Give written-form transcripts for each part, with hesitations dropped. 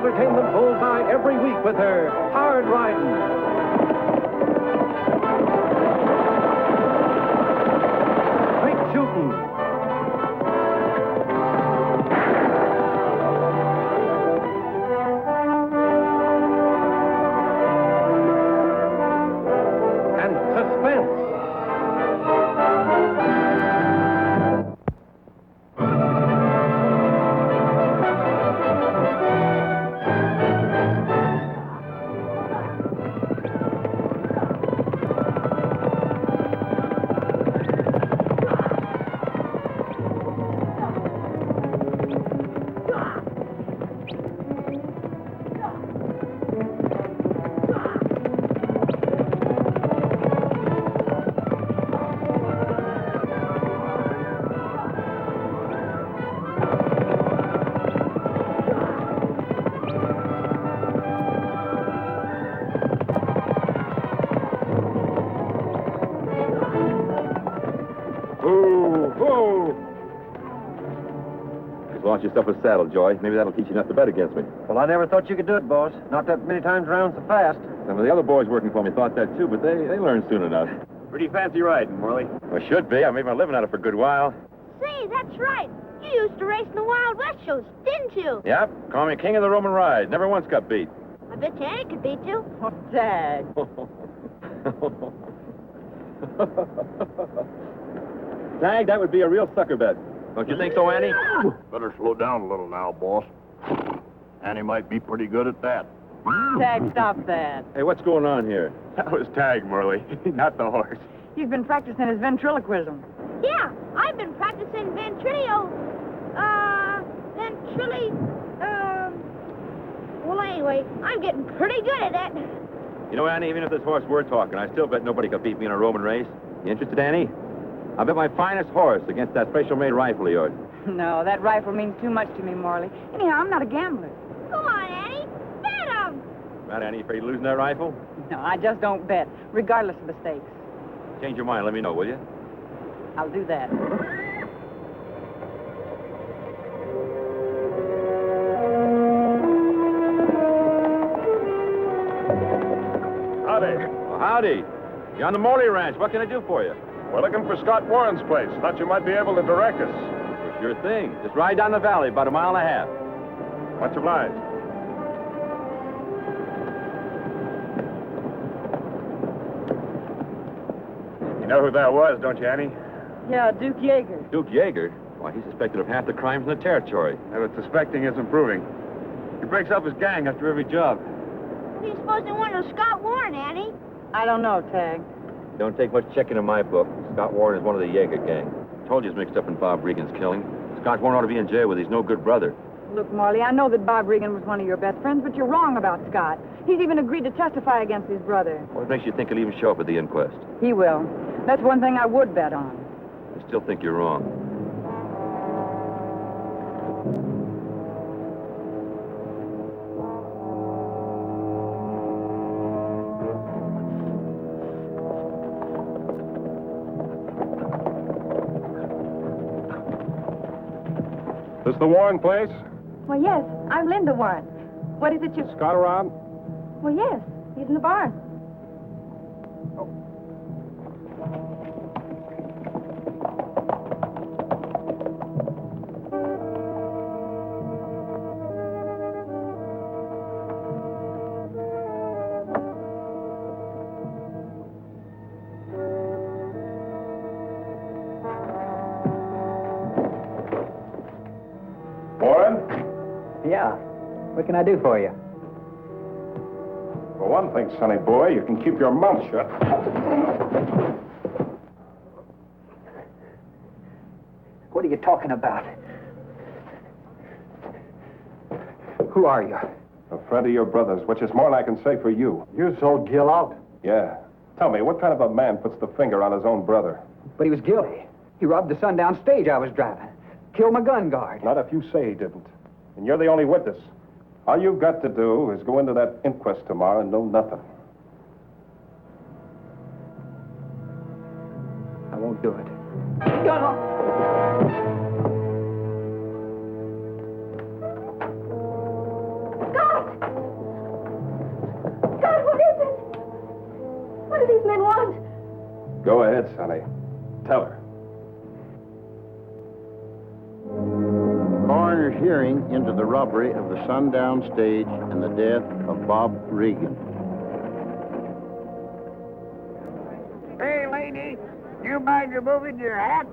entertainment bullseye every week with her hard riding. Straight shooting. And suspense. Launch yourself a saddle, Joy. Maybe that'll teach you not to bet against me. Well, I never thought you could do it, boss. Not that many times around so fast. Some of the other boys working for me thought that too, but they learned soon enough. Pretty fancy riding, Morley. Well, should be. I made my living at it for a good while. Say, that's right. You used to race in the Wild West shows, didn't you? Yep. Call me king of the Roman ride. Never once got beat. I bet you Annie could beat you. Oh, Dad. Tag, that would be a real sucker bet. Don't you think so, Annie? Better slow down a little now, boss. Annie might be pretty good at that. Tag, stop that. Hey, what's going on here? That was Tag, Morley, not the horse. He's been practicing his ventriloquism. Yeah, I've been practicing well, anyway, I'm getting pretty good at that. You know, Annie, even if this horse were talking, I still bet nobody could beat me in a Roman race. You interested, Annie? I bet my finest horse against that special-made rifle of yours. No, that rifle means too much to me, Morley. Anyhow, I'm not a gambler. Go on, Annie. Bet 'em. Right, Annie, afraid of losing that rifle? No, I just don't bet, regardless of the stakes. Change your mind, let me know, will you? I'll do that. Howdy. Well, howdy. You're on the Morley Ranch. What can I do for you? We're looking for Scott Warren's place. Thought you might be able to direct us. Sure thing. Just ride down the valley about a mile and a half. Much obliged. You know who that was, don't you, Annie? Yeah, Duke Yeager. Duke Yeager? Why, he's suspected of half the crimes in the territory. Yeah, but suspecting isn't proving. He breaks up his gang after every job. What are you supposed to want of Scott Warren, Annie? I don't know, Tag. Don't take much checking in my book. Scott Warren is one of the Yeager gang. Told you he's mixed up in Bob Regan's killing. Scott Warren ought to be in jail with his no good brother. Look, Morley, I know that Bob Regan was one of your best friends, but you're wrong about Scott. He's even agreed to testify against his brother. What makes you think he'll even show up at the inquest? He will. That's one thing I would bet on. I still think you're wrong. This the Warren place? Well, yes, I'm Linda Warren. What is it you... Scott around? Well, yes, he's in the barn. Warren? Yeah. What can I do for you? For one thing, sonny boy, you can keep your mouth shut. What are you talking about? Who are you? A friend of your brother's, which is more than I can say for you. You sold Gil out. Yeah. Tell me, what kind of a man puts the finger on his own brother? But he was guilty. He robbed the sundown stage I was driving. Killed my gun guard. Not if you say he didn't. And you're the only witness. All you've got to do is go into that inquest tomorrow and know nothing. I won't do it. Scott! What do these men want? Go ahead, Sonny. Tell her. Coroner's hearing into the robbery of the Sundown Stage and the death of Bob Regan. Hey, lady, you mind removing your hat?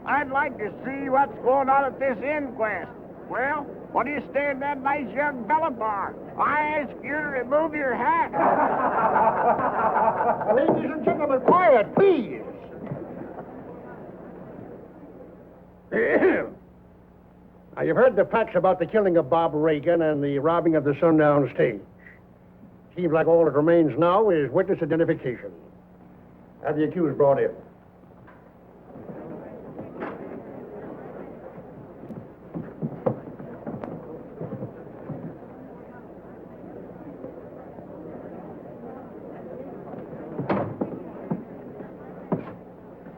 I'd like to see what's going on at this inquest. Well, what do you stand that nice young fella for? I ask you to remove your hat. Ladies and gentlemen, quiet, please. Now, you've heard the facts about the killing of Bob Regan and the robbing of the Sundown Stage. Seems like all that remains now is witness identification. Have the accused brought in.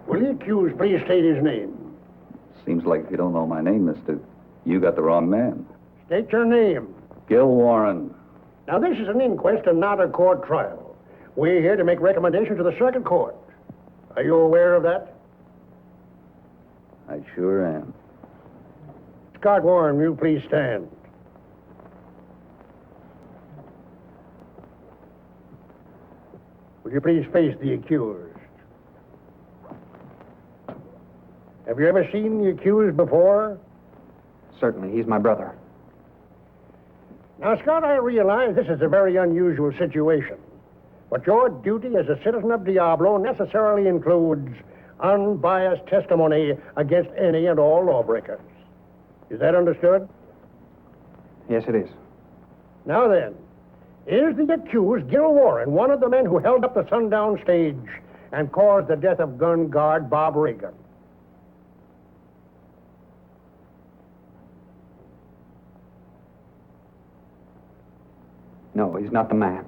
Will the accused please state his name? Seems like if you don't know my name, mister, you got the wrong man. State your name. Gil Warren. Now, this is an inquest and not a court trial. We're here to make recommendations to the circuit court. Are you aware of that? I sure am. Scott Warren, will you please stand? Will you please face the accused? Have you ever seen the accused before? Certainly, he's my brother. Now, Scott, I realize this is a very unusual situation. But your duty as a citizen of Diablo necessarily includes unbiased testimony against any and all lawbreakers. Is that understood? Yes, it is. Now then, is the accused, Gil Warren, one of the men who held up the Sundown Stage and caused the death of gun guard Bob Regan? No, he's not the man.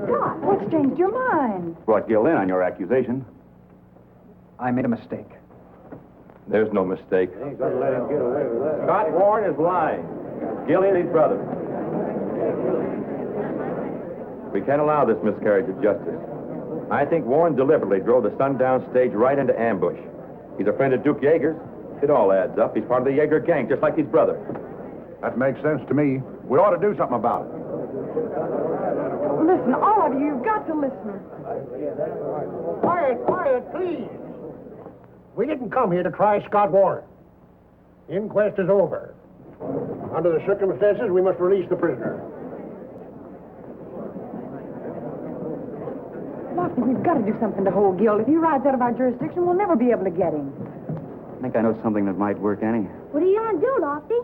Scott, what's changed your mind? Brought Gil in on your accusation. I made a mistake. There's no mistake. Scott Warren is lying. Gil ain't his brother. We can't allow this miscarriage of justice. I think Warren deliberately drove the Sundown Stage right into ambush. He's a friend of Duke Yeager's. It all adds up. He's part of the Yeager gang, just like his brother. That makes sense to me. We ought to do something about it. Listen, all of you, you've got to listen. Quiet, quiet, please. We didn't come here to try Scott Warren. The inquest is over. Under the circumstances, we must release the prisoner. Lofty, we've got to do something to hold Gil. If he rides out of our jurisdiction, we'll never be able to get him. I think I know something that might work, Annie. What are you going to do, Lofty?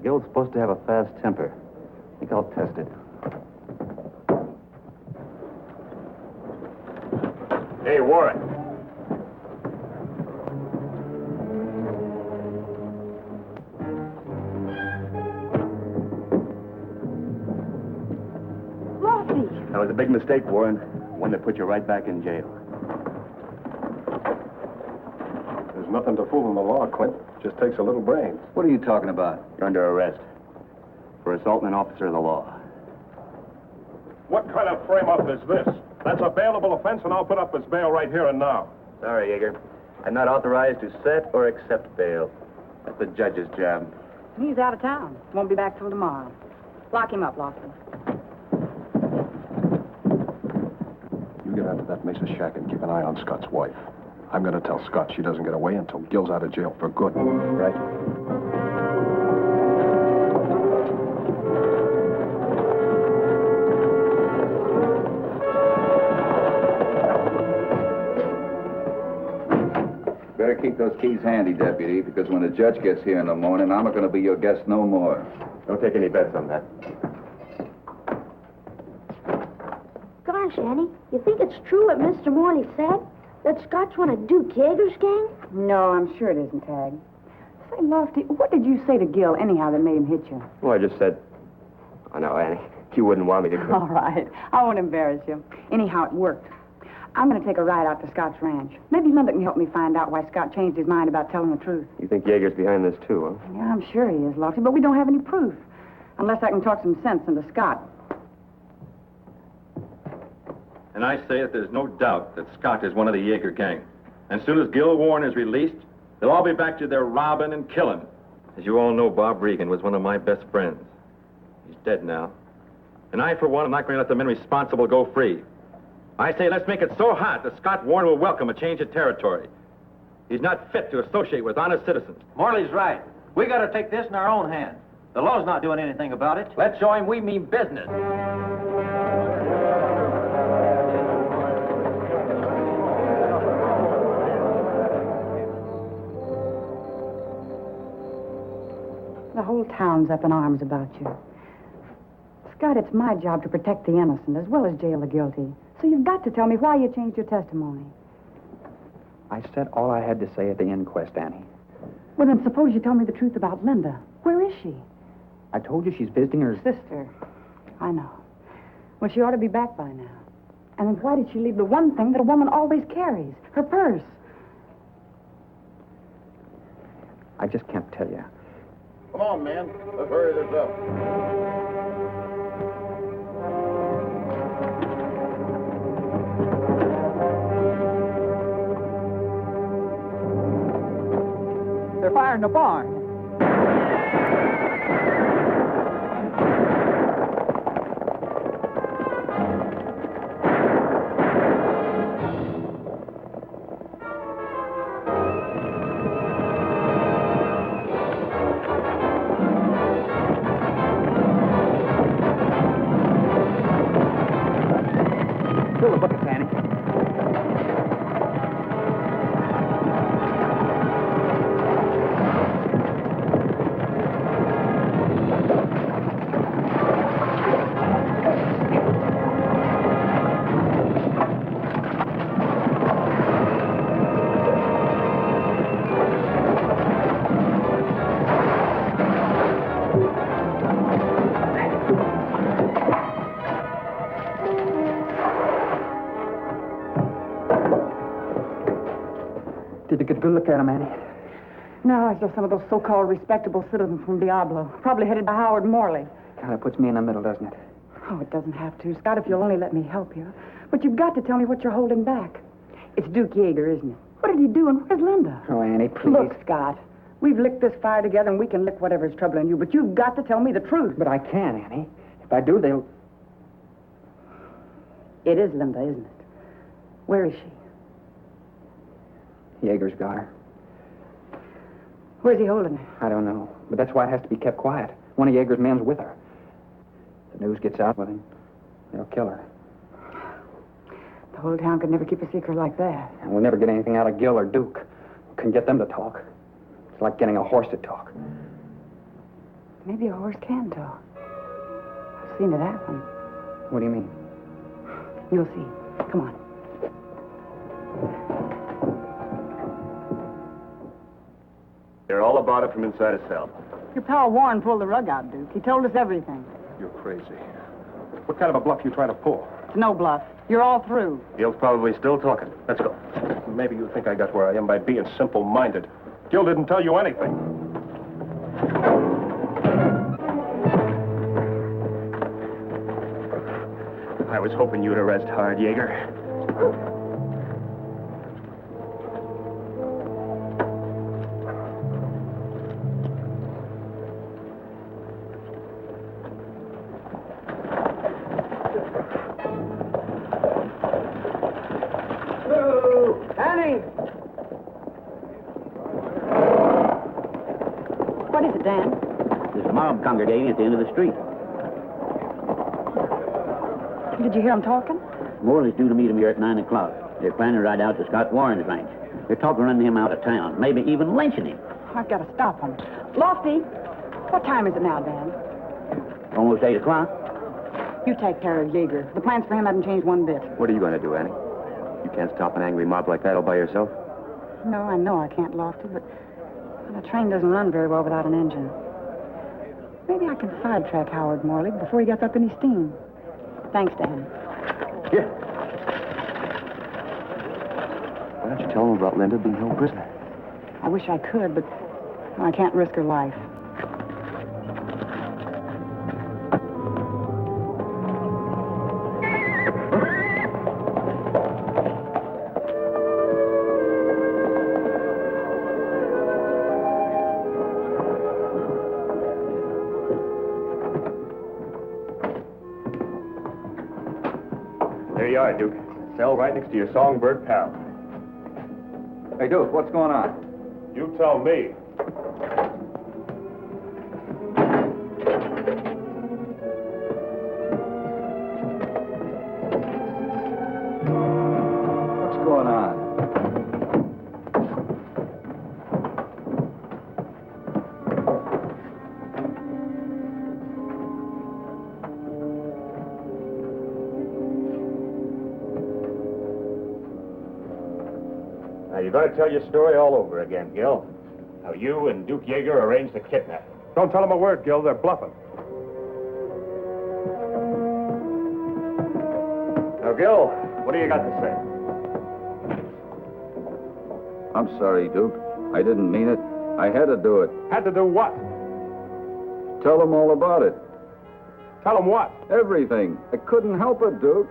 Gil's supposed to have a fast temper. I think I'll test it. Hey, Warren. Lofty! That was a big mistake, Warren. One that put you right back in jail. There's nothing to fool in the law, Clint. Just takes a little brains. What are you talking about? You're under arrest for assaulting an officer of the law. What kind of frame-up is this? That's a bailable offense, and I'll put up his bail right here and now. Sorry, Yeager. I'm not authorized to set or accept bail. That's the judge's job. He's out of town. Won't be back till tomorrow. Lock him up, Lofty. You get out to that Mesa shack and keep an eye on Scott's wife. I'm going to tell Scott she doesn't get away until Gil's out of jail for good. Right? Better keep those keys handy, Deputy, because when the judge gets here in the morning, I'm not going to be your guest no more. Don't take any bets on that. Gosh, Annie, you think it's true what Mr. Morley said? That Scott's one of Duke Yeager's gang? No, I'm sure it isn't, Tag. Say, Lofty, what did you say to Gil, anyhow, that made him hit you? Well, I just said... Oh, no, Annie. You wouldn't want me to... All right. I won't embarrass you. Anyhow, it worked. I'm going to take a ride out to Scott's ranch. Maybe Linda can help me find out why Scott changed his mind about telling the truth. You think Yeager's behind this, too, huh? Yeah, I'm sure he is, Lofty, but we don't have any proof. Unless I can talk some sense into Scott. And I say that there's no doubt that Scott is one of the Yeager gang. And as soon as Gil Warren is released, they'll all be back to their robbing and killing. As you all know, Bob Regan was one of my best friends. He's dead now. And I, for one, am not going to let the men responsible go free. I say let's make it so hot that Scott Warren will welcome a change of territory. He's not fit to associate with honest citizens. Morley's right. We got to take this in our own hands. The law's not doing anything about it. Let's show him we mean business. The whole town's up in arms about you. Scott, it's my job to protect the innocent as well as jail the guilty. So you've got to tell me why you changed your testimony. I said all I had to say at the inquest, Annie. Well, then suppose you tell me the truth about Linda. Where is she? I told you she's visiting her Sister. I know. Well, she ought to be back by now. And then why did she leave the one thing that a woman always carries? Her purse. I just can't tell you. Come on, man. Let's hurry this up. They're firing the barn. Fill the buckets, Annie. Did you get a good look at him, Annie? No, I saw some of those so-called respectable citizens from Diablo. Probably headed by Howard Morley. Kind of puts me in the middle, doesn't it? Oh, it doesn't have to, Scott, if you'll only let me help you. But you've got to tell me what you're holding back. It's Duke Yeager, isn't it? What did he do, and where's Linda? Oh, Annie, please. Look, Scott, we've licked this fire together, and we can lick whatever's troubling you, but you've got to tell me the truth. But I can, Annie. If I do, they'll... It is Linda, isn't it? Where is she? Yeager's got her. Where's he holding her? I don't know. But that's why it has to be kept quiet. One of Yeager's men's with her. If the news gets out with him, they'll kill her. The whole town could never keep a secret like that. And we'll never get anything out of Gil or Duke. We can get them to talk. It's like getting a horse to talk. Maybe a horse can talk. I've seen it happen. What do you mean? You'll see. Come on. They're all about it from inside a cell. Your pal Warren pulled the rug out, Duke. He told us everything. You're crazy. What kind of a bluff you trying to pull? It's no bluff. You're all through. Gil's probably still talking. Let's go. Maybe you think I got where I am by being simple-minded. Gil didn't tell you anything. I was hoping you'd arrest hard, Yeager. What is it, Dan? There's a mob congregating at the end of the street. Did you hear them talking? Morley's due to meet him here at 9 o'clock. They're planning to ride out to Scott Warren's ranch. They're talking running him out of town, maybe even lynching him. I've got to stop them. Lofty, what time is it now, Dan? Almost 8 o'clock. You take care of Yeager. The plans for him haven't changed one bit. What are you going to do, Annie? You can't stop an angry mob like that all by yourself. No, I know I can't, Lofty, but the train doesn't run very well without an engine. Maybe I can sidetrack Howard Morley before he gets up any steam. Thanks, Dan. Here. Can't you tell them about Linda being held prisoner? I wish I could, but I can't risk her life. There you are, Duke. Cell right next to your songbird pal. Hey, Duke, what's going on? You tell me. What's going on? Now, you're going to tell your story all over again, Gil. How you and Duke Yeager arranged the kidnapping. Don't tell them a word, Gil. They're bluffing. Now, Gil, what do you got to say? I'm sorry, Duke. I didn't mean it. I had to do it. Had to do what? Tell them all about it. Tell them what? Everything. I couldn't help it, Duke.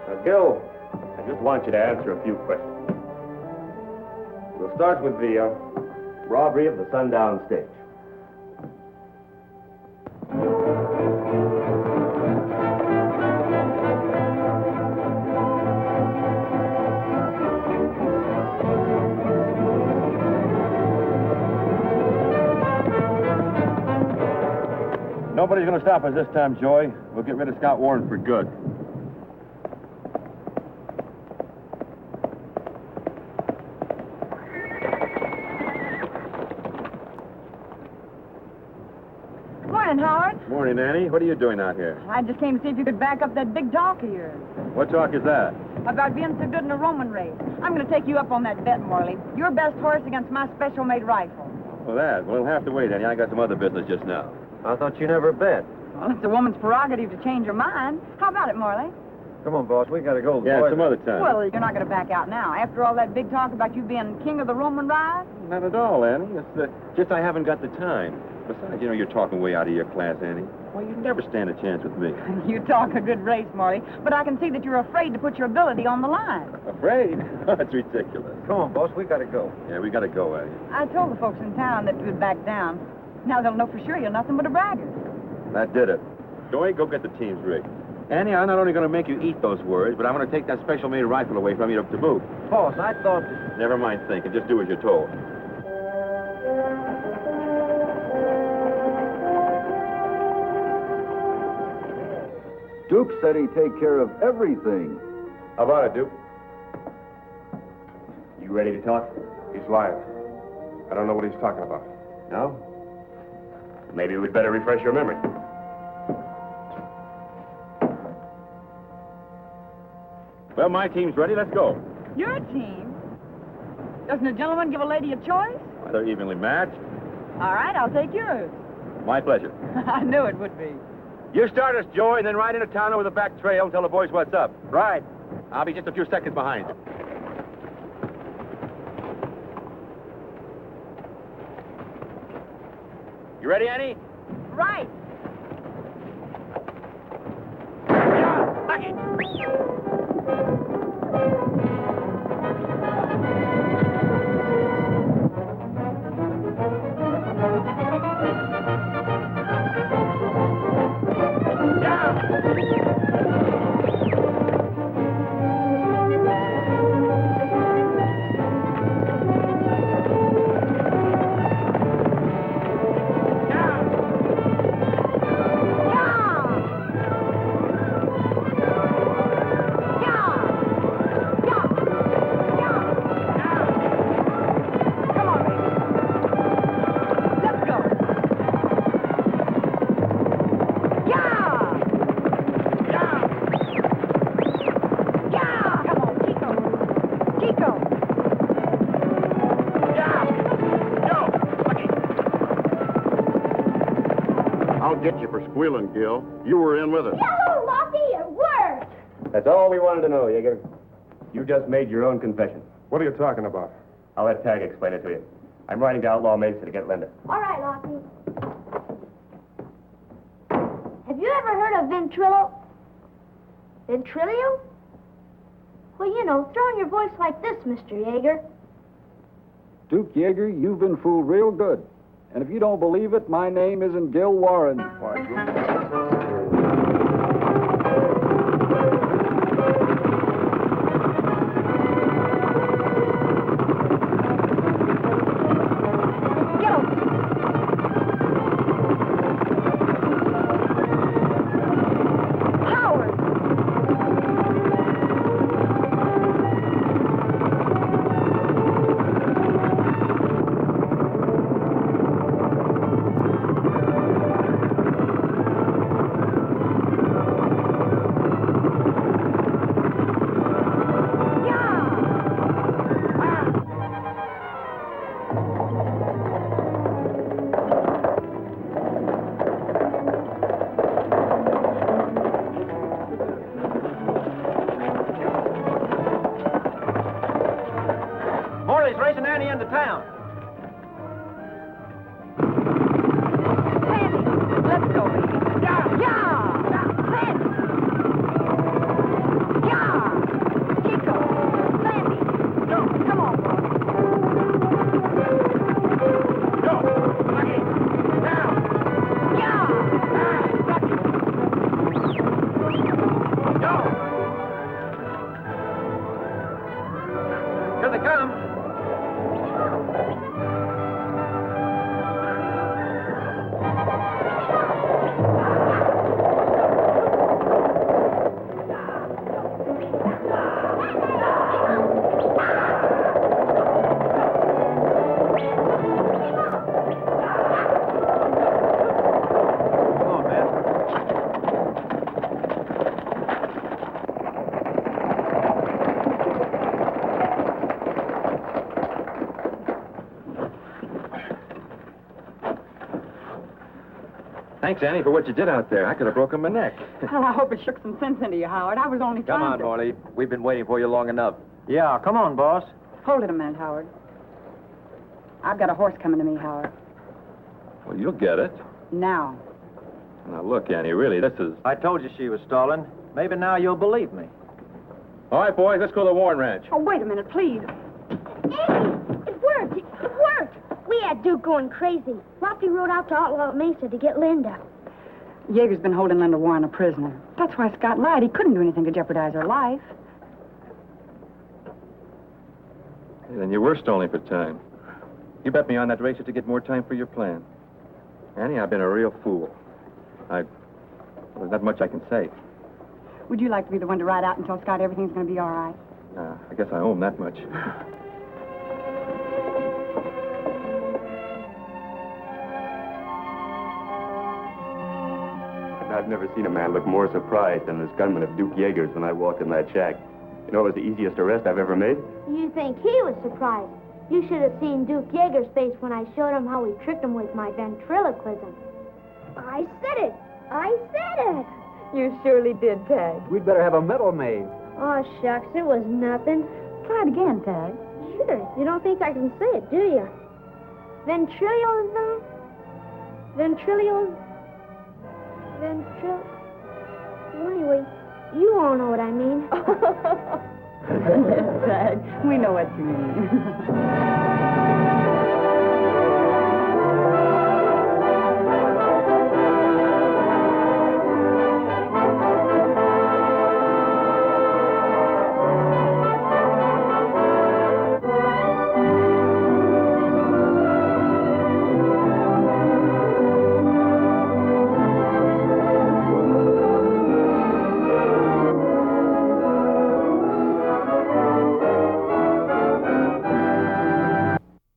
Now, Gil, I just want you to answer a few questions. We'll start with the robbery of the Sundown Stage. Nobody's going to stop us this time, Joey. We'll get rid of Scott Warren for good. Morning, Howard. Morning, Annie. What are you doing out here? I just came to see if you could back up that big talk of yours What talk is that? about being so good in a Roman race. I'm going to take you up on that bet, Morley. Your best horse against my special-made rifle. Well, that. Well, it'll have to wait, Annie. I got some other business just now. I thought you never bet. Well, it's a woman's prerogative to change her mind. How about it, Morley? Come on, boss. We got to go. The Yeah, boys some other time. Well, you're not going to back out now. After all that big talk about you being king of the Roman ride? Not at all, Annie. It's just I haven't got the time. Besides, you know, you're talking way out of your class, Annie. Why, you'd never stand a chance with me. You talk a good race, Morley, but I can see that you're afraid to put your ability on the line. Afraid? That's ridiculous. Come on, boss. We got to go. Yeah, we got to go, Annie. I told the folks in town that you would back down. Now they'll know for sure you're nothing but a braggart. That did it. Joey, go get the teams rigged. Annie, I'm not only going to make you eat those words, but I'm going to take that special-made rifle away from you to boot. Boss, I thought... Never mind thinking. Just do as you're told. Duke said he'd take care of everything. How about it, Duke? You ready to talk? He's lying. I don't know what he's talking about. No? Maybe we'd better refresh your memory. Well, my team's ready. Let's go. Your team? Doesn't a gentleman give a lady a choice? Well, they're evenly matched. All right, I'll take yours. My pleasure. I knew it would be. You start us, Joey, and then ride into town over the back trail and tell the boys what's up. Right. I'll be just a few seconds behind. You ready, Annie? Right. Yeah, lucky. I'll get you for squealing, Gil. You were in with us. Hello, Lottie, it worked. That's all we wanted to know, Yeager. You just made your own confession. What are you talking about? I'll let Tag explain it to you. I'm riding to Outlaw Mesa to get Linda. All right, Lockie. Have you ever heard of Ventrilo? Ventrilo? Well, you know, throw in your voice like this, Mr. Yeager. Duke Yeager, you've been fooled real good. And if you don't believe it, my name isn't Gil Warren. Morley's racing Annie into town. Let's go, baby. Yeah! Yeah! Sandy! Yeah! Chico! Sandy! Go! Come on, boy. Go! Lucky! Down! Yeah! Lucky! Go! Here they come. Thanks, Annie, for what you did out there. I could have broken my neck. Well, I hope it shook some sense into you, Howard. I was only Come trying on, to... Morley. We've been waiting for you long enough. Yeah, come on, boss. Hold it a minute, Howard. I've got a horse coming to me, Howard. Well, you'll get it. Now. Now, look, Annie, really, this is... I told you she was stalling. Maybe now you'll believe me. All right, boys, let's go to the Warren Ranch. Oh, wait a minute, please. Annie, it worked. It worked. We had Duke going crazy. Lofty rode out to Outlaw Mesa to get Linda. Yeager's been holding Linda Warren a prisoner. That's why Scott lied. He couldn't do anything to jeopardize her life. Then you were stalling for time. You bet me on that racer to get more time for your plan. Annie, I've been a real fool. Well, there's not much I can say. Would you like to be the one to ride out and tell Scott everything's going to be all right? I guess I owe him that much. I've never seen a man look more surprised than this gunman of Duke Yeager's when I walked in that shack. You know, it was the easiest arrest I've ever made. You think he was surprised? You should have seen Duke Yeager's face when I showed him how we tricked him with my ventriloquism. I said it. I said it. You surely did, Tag. We'd better have a medal made. Oh, shucks, it was nothing. Try it again, Tag. Sure. You don't think I can say it, do you? Ventriloquism? Ventrilo... Well, anyway, you all know what I mean. Yes, Tag. We know what you mean.